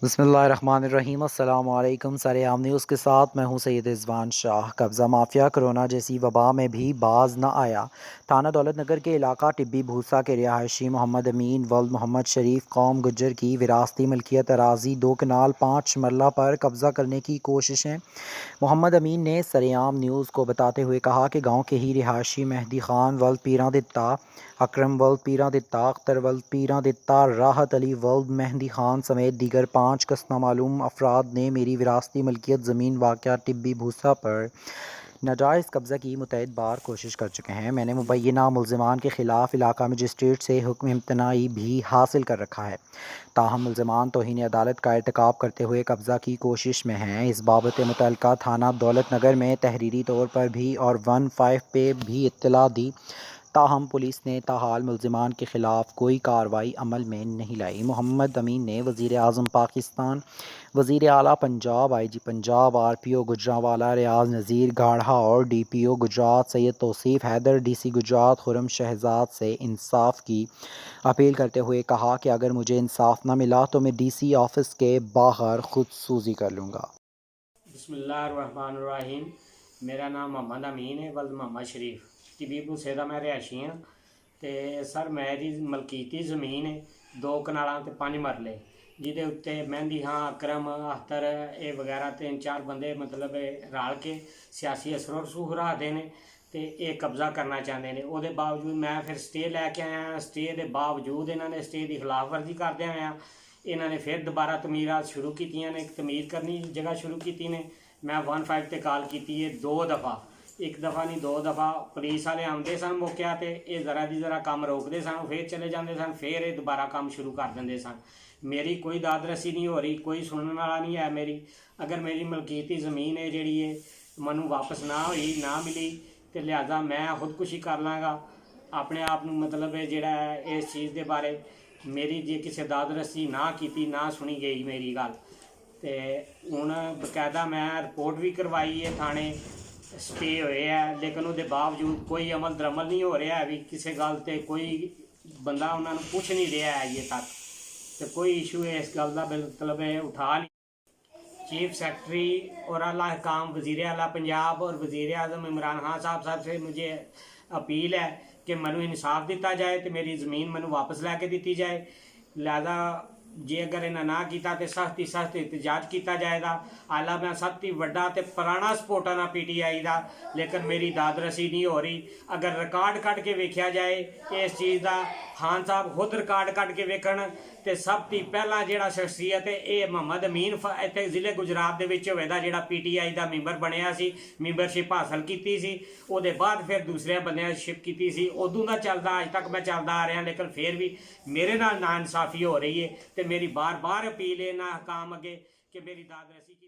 बिस्मिल्लाहिर्रहमानिर्रहीम अस्सलाम वालेकुम। सरेआम न्यूज़ के साथ मैं हूं सैयद रिजवान शाह। कब्ज़ा माफिया कोरोना जैसी वबा में भी बाज न आया। थाना दौलत नगर के इलाका टिब्बी भूसा के रिहायशी मोहम्मद अमीन वल्द मोहम्मद शरीफ कौम गुज्जर की विरासती मिल्कियत अराजी 2 कनाल 5 मरला पर कब्ज़ा करने की कोशिशें। मोहम्मद अमीन ने सरेआम न्यूज़ को बताते हुए कहा कि गाँव के ही रिहायशी मेहदी खान वल्द पीरा दिता, अकरम वल्द पीरा दिता, अख्तर वल्द पीरा दिता, राहत अली वल्द मेहदी खान समेत दीगर 5 कस्नामालूम अफराद ने मेरी विरासती मिल्कियत ज़मीन वाक़या टिब्बी भूसा पर नाजायज़ कब्ज़ा की मुतअद्दिद बार कोशिश कर चुके हैं। मैंने मुबैना मुल्ज़िमान के ख़िलाफ़ इलाका मजिस्ट्रेट से हुक्म इम्तनाई भी हासिल कर रखा है। ताहम मुल्ज़िमान तौहीन अदालत का इर्तिकाब करते हुए कब्ज़ा की कोशिश में हैं। इस बाबत मुतल्लिका थाना दौलत नगर में तहरीरी तौर पर भी और 15 पे भी इत्तला दी। ताहम पुलिस ने ताहाल मुल्ज़िमान के ख़िलाफ़ कोई कार्रवाई अमल में नहीं लाई। मोहम्मद अमीन ने वज़ीर आज़म पाकिस्तान, वज़ीर आला पंजाब, IG पंजाब, RPO गुजरांवाला रियाज नज़ीर गाढ़ा और DPO गुजरात सैयद तौसीफ़ हैदर, DC गुजरात खुर्रम शहजाद से इंसाफ की अपील करते हुए कहा कि अगर मुझे इंसाफ न मिला तो मैं DC ऑफिस के बाहर खुदसूज़ी कर लूँगा। बिस्मिल्लाहिर्रहमानिर्रहीम। मेरा नाम मोहम्मद अमीन है वल्द मोहम्मद शरीफ टिब्बी भूसे का मैं रिहायशी हाँ। तो सर मेरी मलकीती ज़मीन है 2 कनाल ते 5 मरले जिदे उत्ते मेहंदी खां अकरम अख्तर ये वगैरह 3-4 बंदे मतलब रल के सियासी असर रसूख रखते हैं तो ये कब्ज़ा करना चाहते हैं। वो बावजूद मैं फिर स्टे लैके आया। स्टे के बावजूद इन्होंने स्टे की खिलाफवर्जी करते आया। इन्होंने फिर दोबारा तमीरात शुरू की ने, तमीर करनी जगह शुरू की ने। मैं 15 ते कॉल की है 2 दफ़ा, एक दफ़ा नहीं 2 दफ़ा। पुलिस वाले आते सन मौके तो ये ज़रा दी ज़रा काम रोकते सन, फिर चले जाते सन, फिर ये दोबारा काम शुरू कर देंगे सन। मेरी कोई दाद रसी नहीं हो रही, कोई सुनने वाला नहीं है मेरी। अगर मेरी मलकीती ज़मीन है जी मैं वापस ना हुई ना मिली तो लिहाजा मैं खुदकुशी कर लाँगा अपने आप को। मतलब जोड़ा इस चीज़ के बारे मेरी जे किसी दाद रसी ना की ना सुनी गई मेरी गल तो हूँ बकायदा मैं रिपोर्ट भी करवाई है थाने, स्टे होए है, लेकिन उसके बावजूद कोई अमल दरअमल नहीं हो रहा है। भी किसी गल ते कोई बंदा उन्होंने पूछ नहीं रहा है अजे तक, तो कोई इशू है इस गल का मतलब उठा नहीं। चीफ सेक्रेटरी और आला हकाम वज़ीर आला पंजाब और वज़ीर आज़म इमरान खान साहब से मुझे अपील है कि मैनू इंसाफ दिता जाए तो मेरी ज़मीन मैनू वापस लैके दी जाए। लिहाजा जे अगर इन्हें ना किया तो सख्त एहतजाज किया जाएगा। आला मैं सब ही वड्डा तो पुराना सपोर्टर हाँ PTI का, लेकिन मेरी दाद रसी नहीं हो रही। अगर रिकॉर्ड कट के वेख्या जाए इस चीज़ का, खान साहब खुद रिकॉर्ड कट के वेखण तो सब तो पहला जोड़ा शख्सियत है ये मोहम्मद अमीन इतने जिले गुजरात के जोड़ा PTI का मैंबर बनया सी, मैंबरशिप हासिल की सी। उसके बाद फिर दूसरे बंदियाशिप की सी। उदों का चलता अज तक मैं चलता आ रहा, लेकिन फिर भी मेरे नाल नाइंसाफ़ी हो रही है। तो मेरी बार बार अपील है ना हकाम अगे कि मेरी दाद रसी की